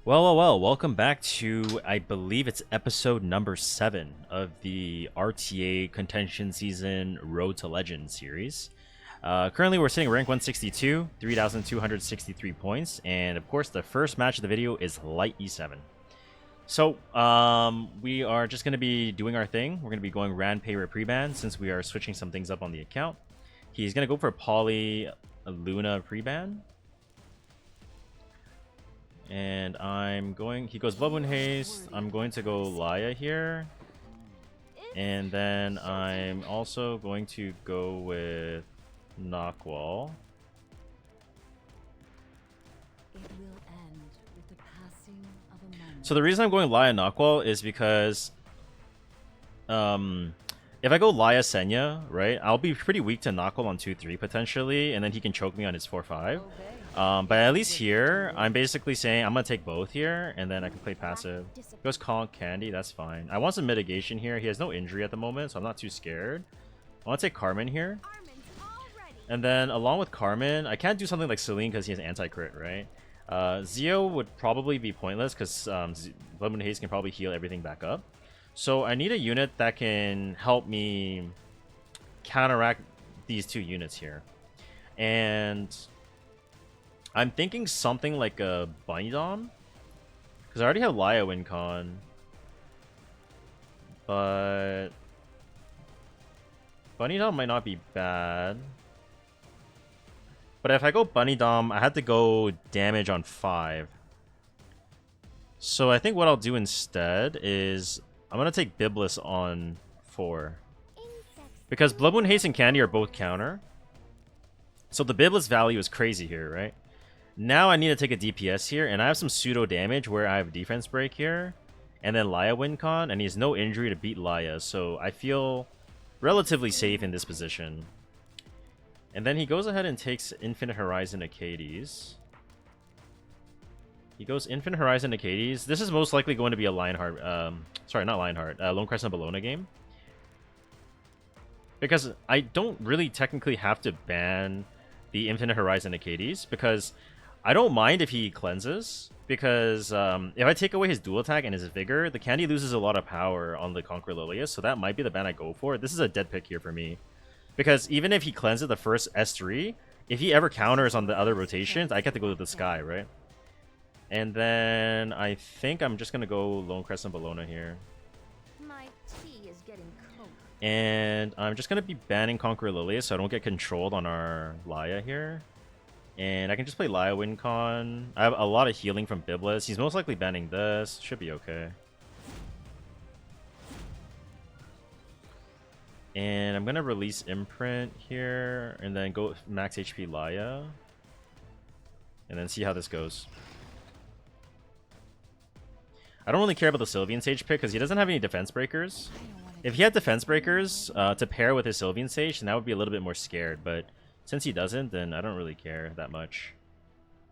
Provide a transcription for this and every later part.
Well, welcome back to, I believe it's episode number 7 of the RTA Contention Season Road to Legend series. Currently, we're sitting rank 162, 3,263 points, and of course, the first match of the video is Light E7. So, we are just going to be doing our thing. We're going to be going Rand Pay Preban since we are switching some things up on the account. He's going to go for Poly Luna Preban. And he goes Bloodwind Haste. I'm going to go Laya here. And then I'm also going to go with Knockwall. So the reason I'm going Laya Knockwall is because if I go Laya Senya, right, I'll be pretty weak to Knockwall on 2-3 potentially, and then he can choke me on his 4-5. But at least here, I'm basically saying I'm going to take both here, and then I can play passive. Goes Conk Candy, that's fine. I want some mitigation here. He has no injury at the moment, so I'm not too scared. I want to take Carmen here. And then along with Carmen, I can't do something like Celine because he has anti-crit, right? Zio would probably be pointless because Bloodwind Haste can probably heal everything back up. So I need a unit that can help me counteract these two units here. And I'm thinking something like a Bunny Dom, because I already have Laya win con. But Bunny Dom might not be bad. But if I go Bunny Dom, I had to go damage on 5. So I think what I'll do instead is I'm going to take Biblis on 4. Because Bloodwind Haste and Candy are both counter. So the Biblis value is crazy here, right? Now I need to take a DPS here, and I have some pseudo damage where I have defense break here, and then Laya win con, and he has no injury to beat Laya, so I feel relatively safe in this position. And then he goes ahead and takes Infinite Horizon Acades. He goes Infinite Horizon Acades. This is most likely going to be a Lionheart, sorry, not Lionheart, Lone Crescent Bologna game. Because I don't really technically have to ban the Infinite Horizon Acades, because I don't mind if he cleanses, because if I take away his dual attack and his vigor, the Candy loses a lot of power on the Conqueror Lilius, so that might be the ban I go for. This is a dead pick here for me. Because even if he cleanses the first S3, if he ever counters on the other rotations, I get to go to the sky, right? And then I think I'm just going to go Lone Crescent Bologna here. My tea is getting cold. And I'm just going to be banning Conqueror Lilius so I don't get controlled on our Laya here. And I can just play Laya win con. I have a lot of healing from Biblis. He's most likely banning this. Should be okay. And I'm going to release Imprint here. And then go max HP Laya. And then see how this goes. I don't really care about the Sylvian Sage pick because he doesn't have any defense breakers. If he had defense breakers to pair with his Sylvian Sage, then that would be a little bit more scared. But since he doesn't, then I don't really care that much.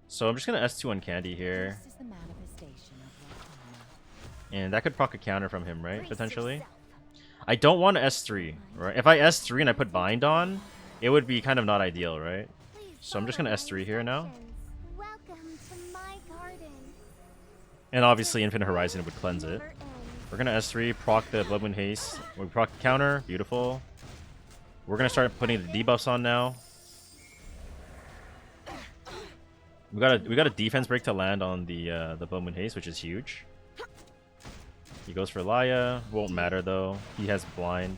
So I'm just going to S2 on Candy here. And that could proc a counter from him, right? Potentially. I don't want to S3, right? If I S3 and I put Bind on, it would be kind of not ideal, right? So I'm just going to S3 here now. And obviously Infinite Horizon would cleanse it. We're going to S3, proc the Bloodwind Haste. We proc the counter. Beautiful. We're going to start putting the debuffs on now. We got a defense break to land on the Bloodwind Haste, which is huge. He goes for Laya. Won't matter though. He has blind.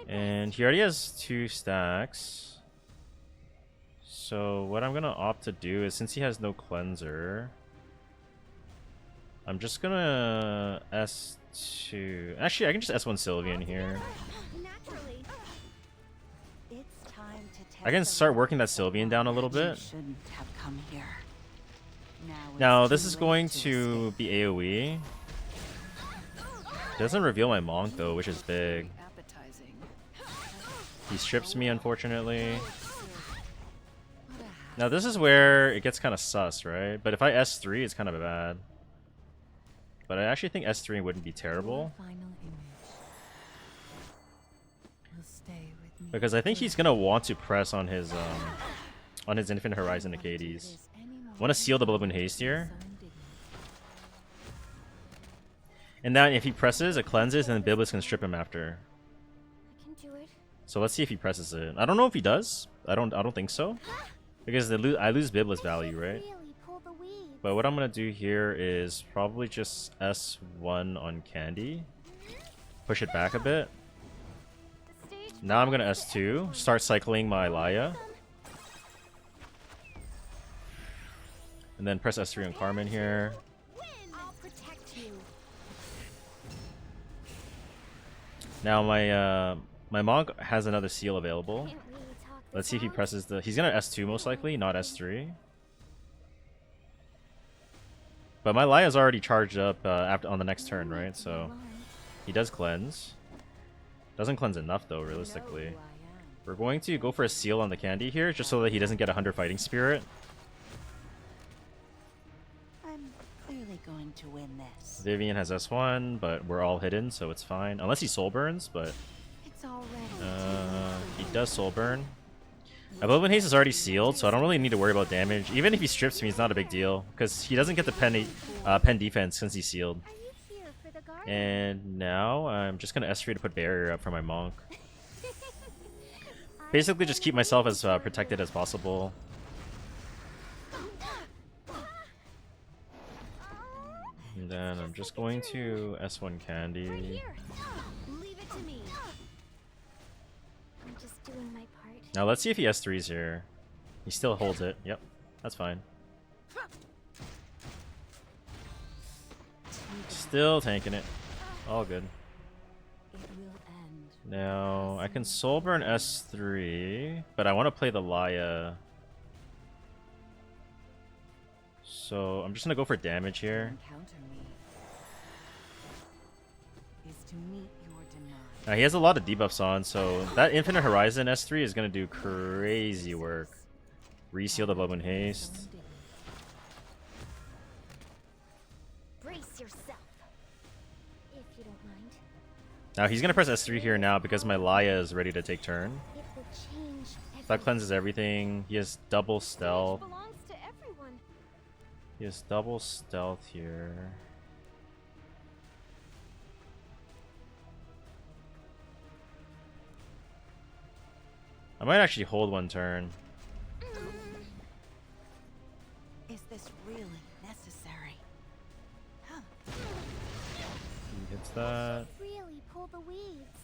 And he already has 2 stacks. So what I'm gonna opt to do is, since he has no cleanser, I'm just gonna S2. Actually, I can just S1 Sylvian here. I can start working that Sylvian down a little bit. Now this is going to be AoE. Doesn't reveal my Monk though, which is big. He strips me, unfortunately. Now this is where it gets kind of sus, right? But if I S3, it's kind of bad. But I actually think S3 wouldn't be terrible. Because I think he's gonna want to press on his Infinite Horizon Acades. Want to seal the Blood Moon Haste here. And now if he presses, it cleanses, and then Biblis can strip him after. I can do it. So let's see if he presses it. I don't know if he does. I don't think so. Because I lose Biblis value, right? Really pull the weeds. But what I'm gonna do here is probably just S1 on Candy. Push it back a bit. The stage Now I'm gonna S2. Start cycling my Laya. And then press S3 on Carmen here. I'll protect you. Now my Monk has another seal available. Can't really talk Let's this see if he out. presses the... He's gonna S2 most likely, not S3. But my Laya's already charged up after on the next turn, right? So he does cleanse. Doesn't cleanse enough though, realistically. We're going to go for a seal on the Candy here, just so that he doesn't get a 100 Fighting Spirit. I'm clearly going to win this. Vivian has S1, but we're all hidden, so it's fine. Unless he Soul Burns, but It's already he does Soul Burn. My Blood Moon Haste is already sealed, so I don't really need to worry about damage. Even if he strips me, it's not a big deal, because he doesn't get the pen defense since he's sealed. Are you here for the garden? And now I'm just gonna S3 to put barrier up for my Monk. Basically, just keep myself as protected as possible. And then I'm just going to S1 Candy. Here. Leave it to me. I'm just doing my part. Now let's see if he S3s here. He still holds it. Yep, that's fine. Still tanking it. All good. it will end. Now I can Soul Burn S3, but I want to play the Laya. So I'm just gonna go for damage here. Encounter me is to meet your demise. Now he has a lot of debuffs on, so that Infinite Horizon S3 is gonna do crazy work. Reseal the Blood Moon Haste. Brace yourself. If you don't mind. Now he's gonna press S3 here now because my Laya is ready to take turn. It will change That everything. cleanses everything. He has double stealth. Belongs to everyone. He has double stealth here. I might actually hold one turn. Is this really necessary? Huh. He hits that. Really pull the weeds.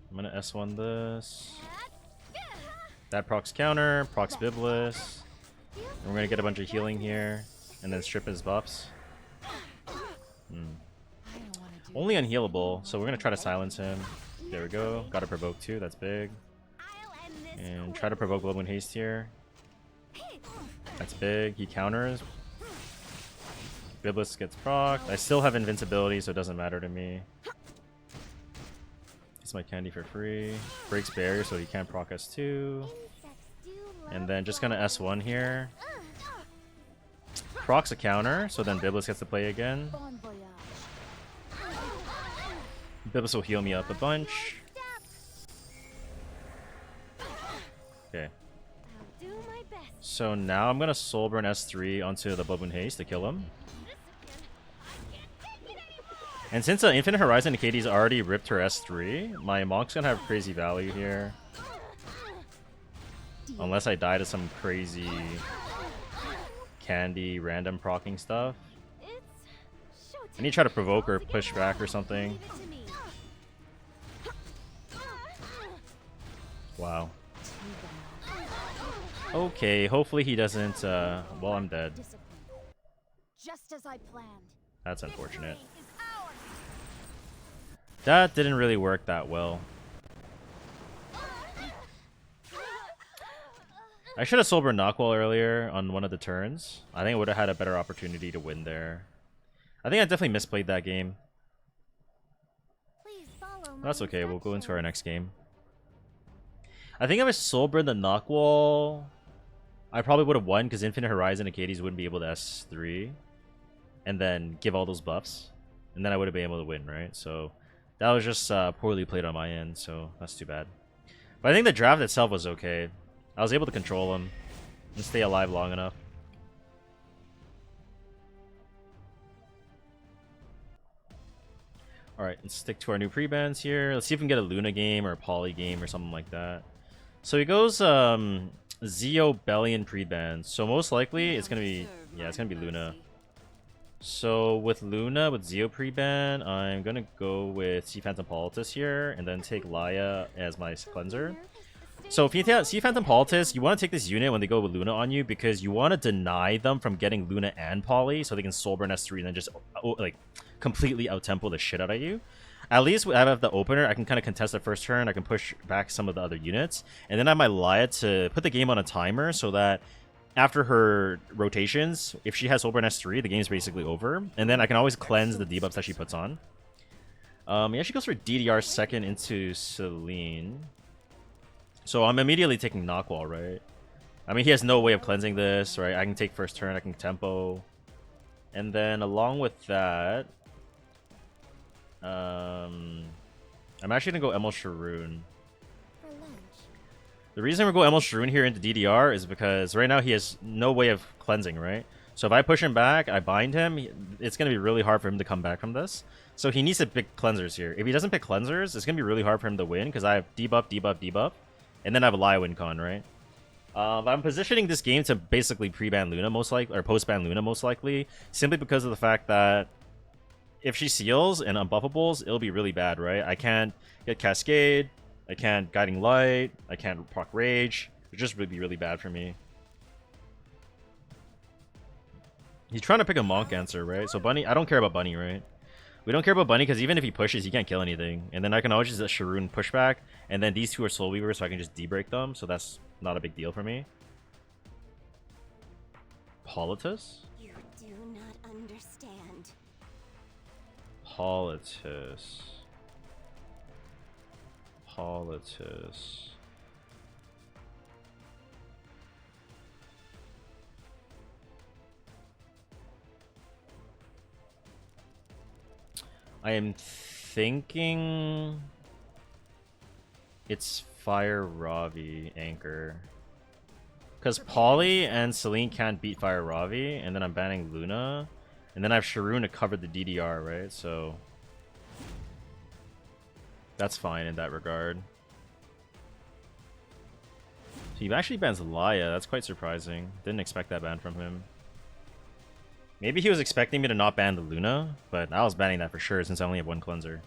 I'm gonna S1 this. That procs counter, procs Biblis. And we're gonna get a bunch of healing here. And then strip his buffs. I don't want to do Only unhealable, so we're gonna try to silence him. There we go. Gotta provoke too, that's big. I'll end this And try to provoke Blood Moon Haste here. That's big. He counters. Biblis gets procced. I still have invincibility, so it doesn't matter to me. Gets my Candy for free. Breaks barrier, so he can't proc S2. Insects do love And then just gonna fire. S1 here. Procs a counter, so then Biblis gets to play again. Bon voyage. Biblis will heal me up a bunch. Okay. I'll do my best. So now I'm gonna Soul Burn S3 onto the Blood Moon Haste to kill him. And since Infinite Horizon Katie's already ripped her S3, my Monk's gonna have crazy value here. Unless I die to some crazy Candy random procking stuff. It's showtime. I need to try to provoke or push back or something. Leave it to me. Wow. Okay, hopefully he doesn't, well, I'm dead. Discipline. Just as I planned. That's unfortunate. Victory is ours. That didn't really work that well. I should have Soul Burn Knockwall earlier on one of the turns. I think I would have had a better opportunity to win there. I think I definitely misplayed that game. Please follow my That's okay, we'll go into our instructions. next game. I think if I Soul Burn the Knockwall, I probably would have won because Infinite Horizon and Katie's wouldn't be able to S3 and then give all those buffs. And then I would have been able to win, right? So that was just poorly played on my end, so that's too bad. But I think the draft itself was okay. I was able to control him and stay alive long enough. Alright, let's stick to our new prebans here. Let's see if we can get a Luna game or a Poly game or something like that. So he goes Zeo Bellion prebans. So most likely it's gonna be, yeah, it's gonna be Luna. So with Luna, with Zeo preban, I'm gonna go with Sea Phantom Politis here, and then take Laya as my cleanser. So if you see Phantom Politis, you want to take this unit when they go with Luna on you, because you want to deny them from getting Luna and Poly, so they can Soul Burn S3 and then just like completely out-tempo the shit out of you. At least I have the opener, I can kind of contest the first turn, I can push back some of the other units, and then I have my Laya to put the game on a timer so that after her rotations, if she has Soul Burn S3, the game's basically over, and then I can always cleanse the debuffs that she puts on. Yeah, she goes for DDR second into Celine. So I'm immediately taking Knockwall, right? I mean, he has no way of cleansing this, right? I can take first turn, I can tempo. And then along with that, I'm actually gonna go Emil Sharoon. The reason we're going Emil Sharoon here into DDR is because right now he has no way of cleansing, right? So if I push him back, I bind him, it's going to be really hard for him to come back from this. So he needs to pick cleansers here. If he doesn't pick cleansers, it's going to be really hard for him to win because I have debuff, debuff, debuff. And then I have a Laya win con, right? I'm positioning this game to basically pre-ban Luna most likely, or post-ban Luna most likely, simply because of the fact that if she seals and unbuffables, it'll be really bad, right? I can't get Cascade, I can't Guiding Light, I can't proc Rage. It just would be really bad for me. He's trying to pick a Monk answer, right? So Bunny, I don't care about Bunny, right? We don't care about Bunny because even if he pushes, he can't kill anything. And then I can always just let Sharoon pushback. And then these two are Soul Weavers, so I can just de-break them. So that's not a big deal for me. Politis? You do not understand. Politis. Politis. I am thinking it's Fire Ravi Anchor. Because Polly and Celine can't beat Fire Ravi, and then I'm banning Luna. And then I have Sharoon to cover the DDR, right? So that's fine in that regard. So he actually bans Laya. That's quite surprising. Didn't expect that ban from him. Maybe he was expecting me to not ban the Luna, but I was banning that for sure since I only have one cleanser.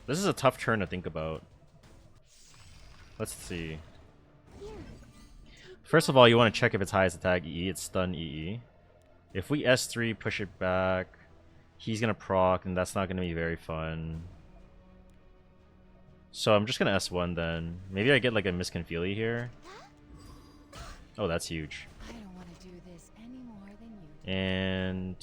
This is a tough turn to think about. Let's see. First of all, you want to check if it's highest attack EE. It's stun EE. If we S3, push it back, he's going to proc, and that's not going to be very fun. So I'm just going to S1 then. Maybe I get like a Misconfeely here. Oh, that's huge. I don't want to do this any more than you. And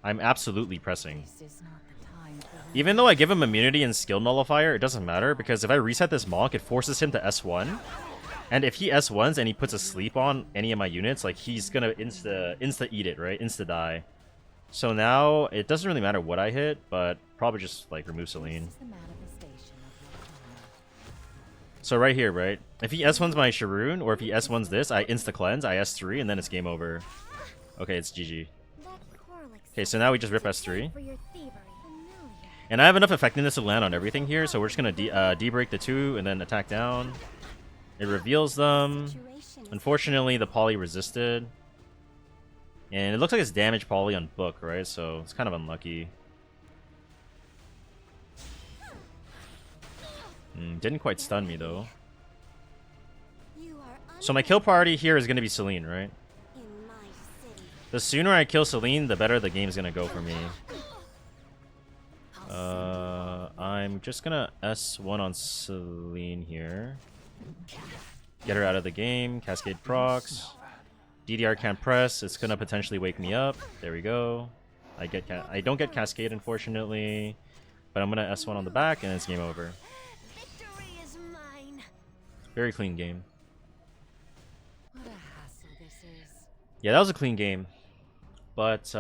I'm absolutely pressing. This is not the time for Even though I give him immunity and skill nullifier, it doesn't matter because if I reset this Monk, it forces him to S1. And if he S1s and he puts a sleep on any of my units, like he's gonna insta eat it, right? Insta die. So now it doesn't really matter what I hit, but probably just like remove Celine. This is the manifestation of your karma. So right here, right? If he S1s my Sharoon, or if he S1s this, I insta-cleanse, I S3, and then it's game over. Okay, it's GG. Okay, so now we just rip S3. And I have enough effectiveness to land on everything here, so we're just gonna de-break the two, and then attack down. It reveals them. Unfortunately, the Poly resisted. And it looks like it's damage Poly on Book, right? So it's kind of unlucky. Didn't quite stun me, though. So my kill priority here is going to be Celine, right? The sooner I kill Celine, the better the game's going to go for me. I'm just going to S1 on Celine here. Get her out of the game. Cascade procs. DDR can't press. It's going to potentially wake me up. There we go. I don't get Cascade, unfortunately. But I'm going to S1 on the back, and it's game over. Very clean game. What a hassle this is. Yeah, that was a clean game. But,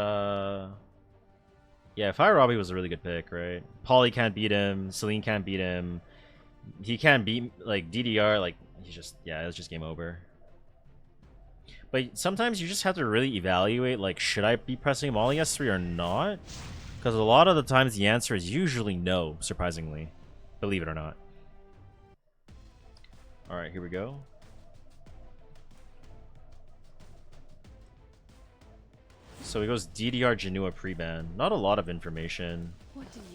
yeah, Fire Robbie was a really good pick, right? Polly can't beat him. Celine can't beat him. He can't beat, like, DDR. Like, he's just, yeah, it was just game over. But sometimes you just have to really evaluate, like, should I be pressing Molly S3 or not? Because a lot of the times the answer is usually no, surprisingly. Believe it or not. Alright, here we go. So he goes DDR Genua pre-ban. Not a lot of information.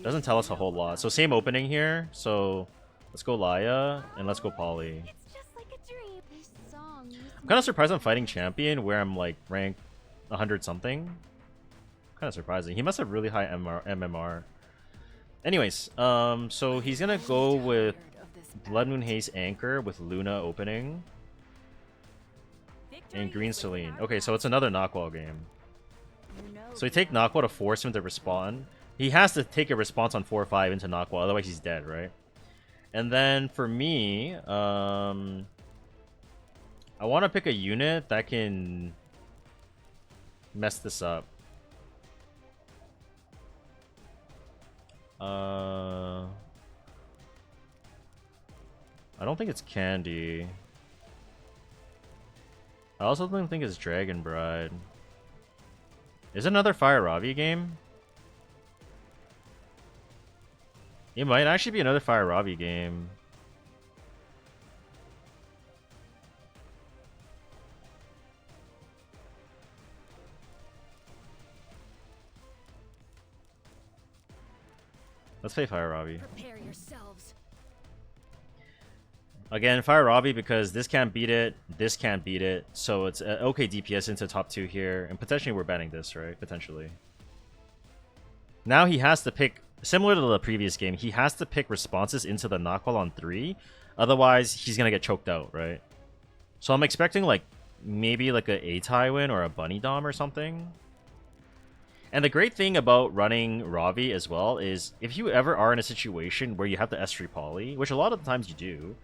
Doesn't tell us a whole lot. So same opening here. So let's go Laya and let's go Polly. It's just like a dream. This song used I'm kind of surprised I'm fighting champion where I'm like ranked 100 something. Kind of surprising. He must have really high MMR. Anyways, so he's gonna go with Blood Moon Haze Anchor with Luna opening and Green Celine. Okay, so it's another knockwall game. So we take knockwall to force him to respond. He has to take a response on 4-5 into knockwall, otherwise he's dead, right? And then for me, I want to pick a unit that can mess this up. I don't think it's Candy. I also don't think it's Dragon Bride. Is it another Fire Ravi game? It might actually be another Fire Ravi game. Let's play Fire Ravi. Prepare yourselves. Again, Fire Ravi because this can't beat it, this can't beat it. So it's okay DPS into top 2 here. And potentially we're banning this, right? Potentially. Now he has to pick, similar to the previous game, he has to pick responses into the knockwall on 3. Otherwise, he's going to get choked out, right? So I'm expecting like maybe like a A-Tai win or a Bunny Dom or something. And the great thing about running Ravi as well is if you ever are in a situation where you have the S3 poly, which a lot of the times you do,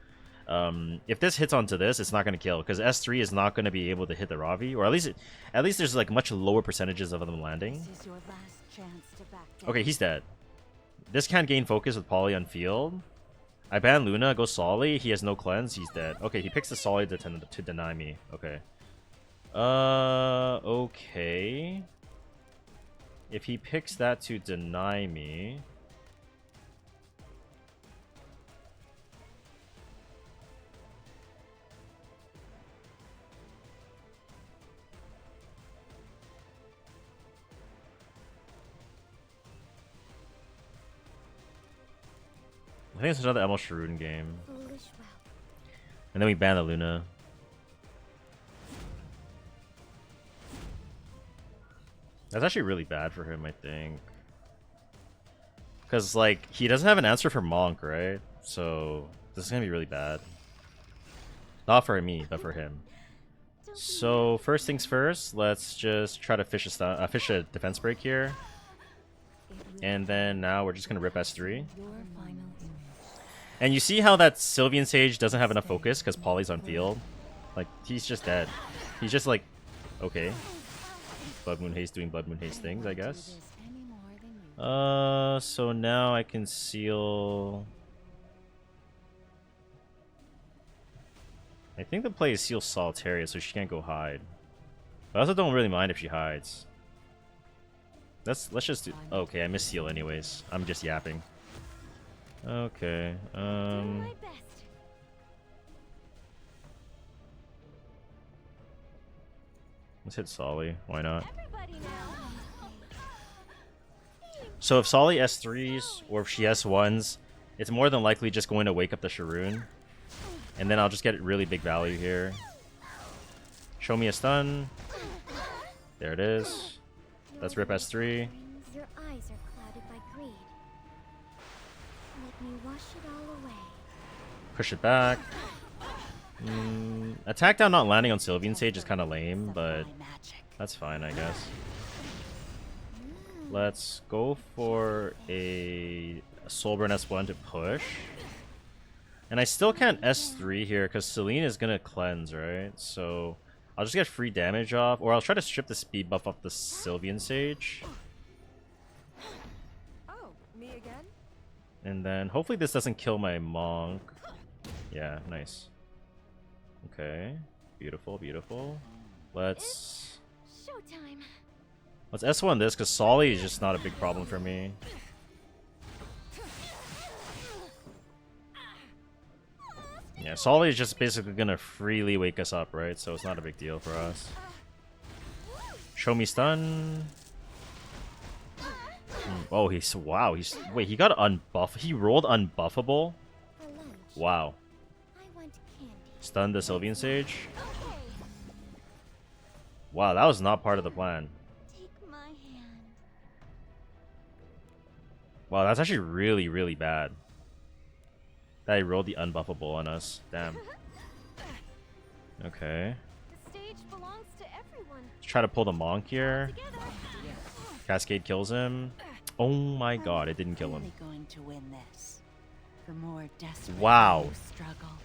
if this hits onto this, it's not going to kill because S3 is not going to be able to hit the Ravi, or at least there's like much lower percentages of them landing. This is your last chance to back down. Okay, he's dead. This can't gain focus with poly on field. I ban Luna, go Solly. He has no cleanse. He's dead. Okay, he picks the Solly to deny me. Okay. Okay. If he picks that to deny me... I think it's another Emil Sharuden game. Foolish well. And then we ban the Luna. That's actually really bad for him, I think. Because, like, he doesn't have an answer for Monk, right? So, this is going to be really bad. Not for me, but for him. So, first things first, let's just try to fish a defense break here. And then now we're just going to rip S3. Your final image. And you see how that Sylvian Sage doesn't have enough focus because Polly's on field? Like, he's just dead. He's just like, okay. Blood Moon Haze doing Blood Moon Haze things, I guess. Any more than you. So now I can seal... I think the play is Seal Solitaria, so she can't go hide. But I also don't really mind if she hides. Let's just do... Okay, I missed Seal anyways. I'm just yapping. Okay, Doing my best. let's hit Solly. Why not? Everybody now. So if Solly S3s, or if she S1s, it's more than likely just going to wake up the Sharun. And then I'll just get really big value here. Show me a stun. There it is. Let's rip S3. Your eyes are clouded by greed. Let me wash it all away. Push it back. Attack down not landing on Sylvian Sage is kind of lame, but that's fine, I guess. Let's go for a Soulburn S1 to push. And I still can't S3 here because Celine is going to cleanse, right? So I'll just get free damage off, or I'll try to strip the speed buff off the Sylvian Sage. Oh, me again? And then hopefully this doesn't kill my Monk. Yeah, nice. Okay, beautiful, beautiful. Let's Showtime. S1 this, because Solly is just not a big problem for me. Yeah, Solly is just basically gonna freely wake us up, right? So it's not a big deal for us. Show me stun. Oh, wow. Wait, he got unbuff. He rolled unbuffable. For lunch, Wow. I want candy. Stun the Sylvian Sage. Okay. Wow, that was not part of the plan. Take my hand. Wow, that's actually really, really bad. That he rolled the unbuffable on us. Damn. Okay. The stage belongs to everyone. Let's try to pull the Monk here. Together. Cascade kills him. Oh my god, it didn't kill him. Really going to win this. The more desperate Wow. you struggle,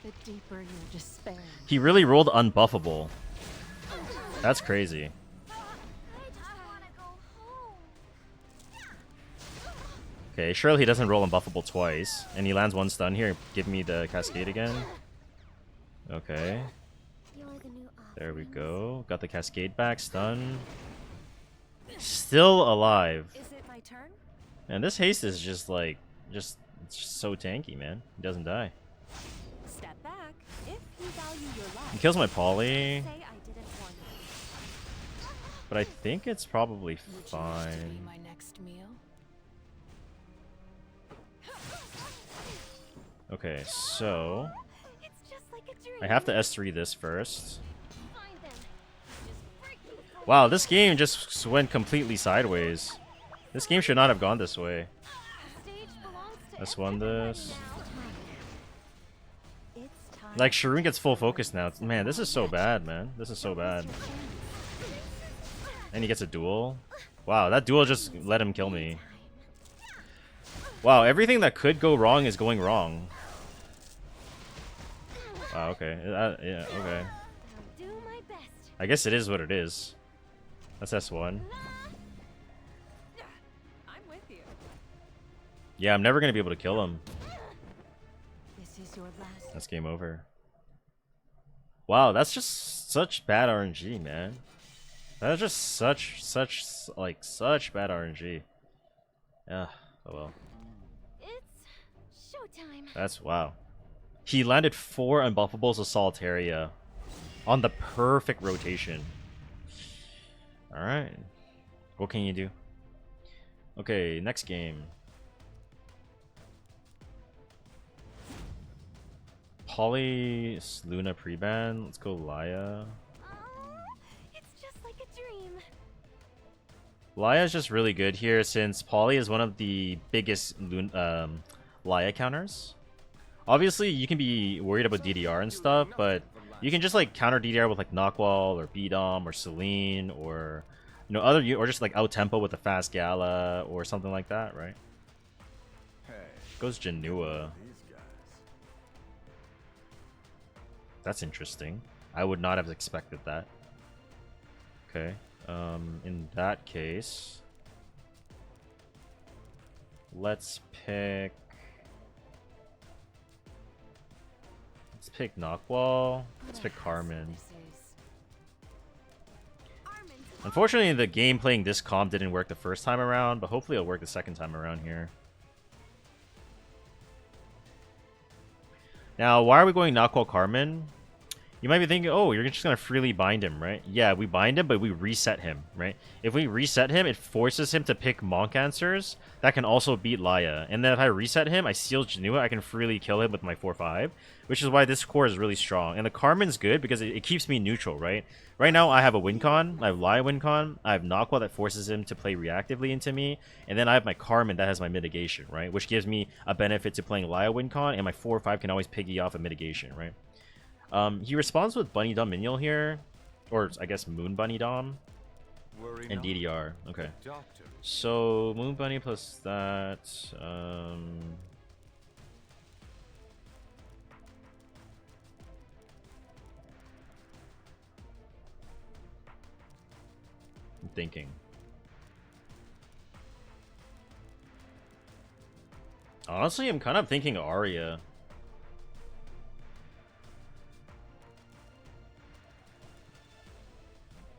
the deeper your despair. He really rolled unbuffable. That's crazy. I just want to go home. Okay, surely he doesn't roll unbuffable twice. And he lands one stun here. Give me the Cascade again. Okay. You're the new There we offerings. go. Got the Cascade back. Stun. Still alive. Is it my turn? And this haste is just like, it's just so tanky, man. He doesn't die. Step back if you value your life. He kills my Poly, Say I didn't warn you. but I think it's probably Would you like to be fine. my next meal? Okay, so It's just like a dream. I have to S3 this first. Find them. Just break them for Wow, this game just went completely sideways. This game should not have gone this way. the stage belongs to Let's won everyone this. now. It's time. Like, Shireen gets full focus now. Man, this is so bad, man. This is so bad. And he gets a duel. Wow, that duel just let him kill me. Wow, everything that could go wrong is going wrong. Wow, okay. Yeah, okay. I'll do my best. I guess it is what it is. That's S1. I'm with you. Yeah, I'm never going to be able to kill him. This is your last. That's game over. Wow, that's just such bad RNG, man. That's just such bad RNG. Yeah, oh well. It's showtime. That's wow. He landed 4 unbuffables of Solitaria on the perfect rotation. Alright. What can you do? Okay, next game. Poly Luna Preban. Let's go Laya. It's just like a dream. Laya is just really good here since Poly is one of the biggest Laya counters. Obviously, you can be worried about DDR and stuff, but you can just like counter DDR with like Knockwall or B-Dom or Celine or or just like out tempo with a fast Gala or something like that, right? Goes Janua. That's interesting. I would not have expected that. Okay. In that case, let's pick Knockwall. Let's pick Carmen. This is. Unfortunately, the game playing this comp didn't work the first time around, but hopefully it'll work the second time around here. Now, why are we going Knockwall Carmen? You might be thinking, oh, you're just going to freely bind him, right? Yeah, we bind him, but we reset him, right? If we reset him, it forces him to pick Monk answers that can also beat Laya. And then if I reset him, I seal Janua, I can freely kill him with my 4-5, which is why this core is really strong. And the Carmen's good because it keeps me neutral, right? Right now, I have a win con, I have Laya win con, I have Knockwall that forces him to play reactively into me, and then I have my Carmen that has my mitigation, right? Which gives me a benefit to playing Laya win con, and my 4-5 can always piggy off a mitigation, right? He responds with Bunny Dom Minion here, or I guess Moon Bunny Dom, and DDR. Okay, so Moon Bunny plus that. I'm thinking. Honestly, I'm kind of thinking Arya.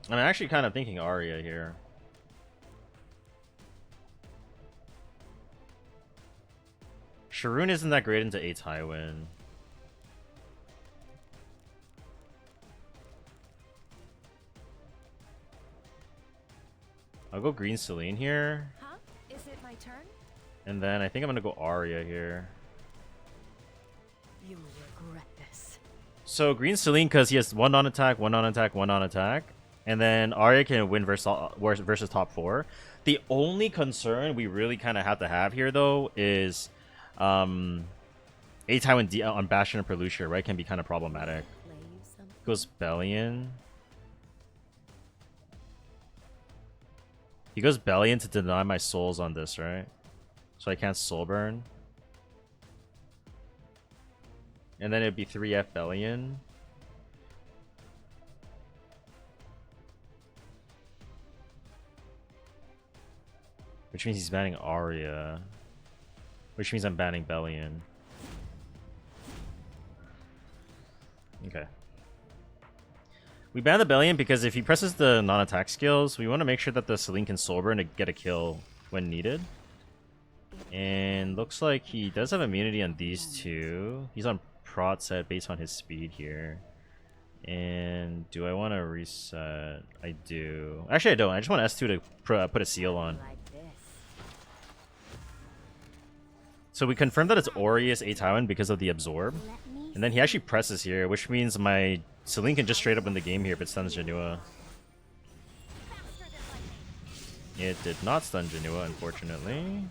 I'm actually kind of thinking Arya here. Sharoon isn't that great into 8 Tywin. I'll go green Celine here. Huh? Is it my turn? And then I think I'm gonna go Arya here. You will regret this. So green Celine because he has 1 on attack, 1 on attack, 1 on attack. And then Arya can win versus top 4. The only concern we really kind of have to have here though is ae Tywin D on Bastion and Perlucia, right? Can be kind of problematic. Play you something? Goes Bellion. He goes Bellion to deny my souls on this, right? So I can't soul burn. And then it'd be 3F Bellion. Which means he's banning Arya. Which means I'm banning Bellion. Okay. We ban the Bellion because if he presses the non-attack skills, we want to make sure that the Celine can soul burn to get a kill when needed. And looks like he does have immunity on these two. He's on prot set based on his speed here. And do I want to reset? I do. Actually, I don't. I just want S2 to put a seal on. Like this. So we confirmed that it's Aureus ae Tywin because of the absorb. Let me And then he actually presses here, which means my Celine can just straight up win the game here if it stuns Janua. faster than lightning. It did not stun Janua, unfortunately.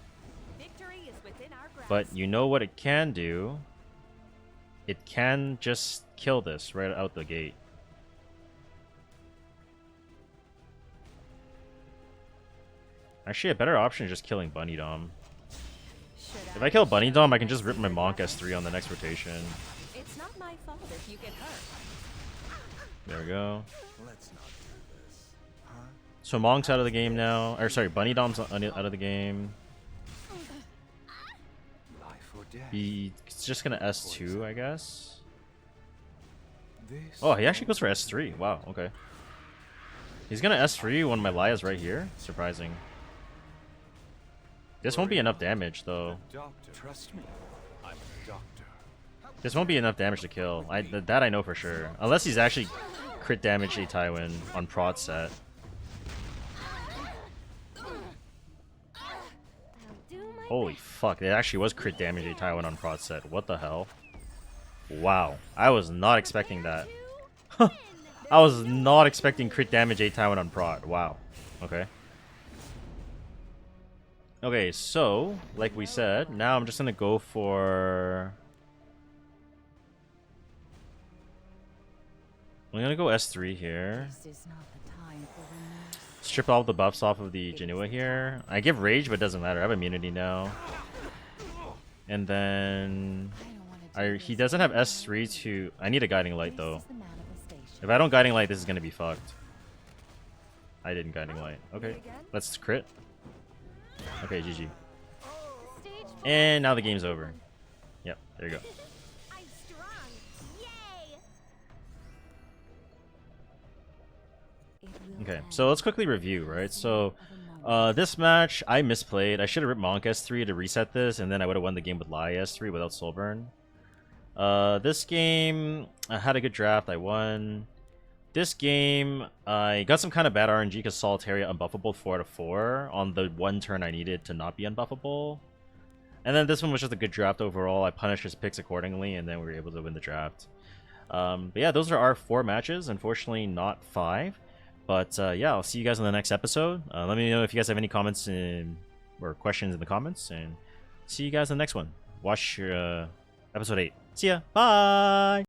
Victory is within our grasp. But you know what it can do? It can just kill this right out the gate. Actually, a better option is just killing Bunny Dom. Should If I kill Bunny Dom, I can just rip my Monk S3 on the next rotation. It's not my fault if you get hurt. There we go. Let's not do this. Huh? So Monk's out of the game now. Or sorry, Bunny Dom's out of the game. Life or death. He's just gonna S2, I guess. This Oh, he actually goes for S3. Wow, okay. He's gonna S3 when my Laya's right here. Surprising. This won't be enough damage, though. doctor. Trust me. I'm a doctor. This won't be enough damage to kill. That I know for sure. Unless he's actually crit damage ae Tywin on prod set. I'll do my Holy best. fuck, it actually was crit damage ae Tywin on prod set. What the hell? Wow, I was not expecting that. I was not expecting crit damage ae Tywin on prod. Wow. Okay. Okay, so, like we said, now I'm just gonna go for... I'm gonna go S3 here. This is not the time for remorse. Strip all the buffs off of the Janua here. I give rage, but it doesn't matter. I have immunity now. And then... I don't want to do he this. doesn't have S3 to... I need a Guiding Light, This though. is the manifestation. If I don't Guiding Light, this is gonna be fucked. I didn't Guiding Light. Okay, let's crit. Okay, GG. The stage And now the game's over. Yep, there you go. I'm strong. Yay! It will Okay, end so let's quickly review, right? So, of a moment. this match, I misplayed. I should have ripped Monk S3 to reset this, and then I would have won the game with Lai S3 without Soul Burn. This game, I had a good draft. I won. This game, I got some kind of bad RNG because Solitaria unbuffable 4 out of 4 on the one turn I needed to not be unbuffable. And then this one was just a good draft overall. I punished his picks accordingly, and then we were able to win the draft. But yeah, those are our 4 matches. Unfortunately, not 5. But yeah, I'll see you guys in the next episode. Let me know if you guys have any comments or questions in the comments, and see you guys in the next one. Watch episode 8. See ya. Bye.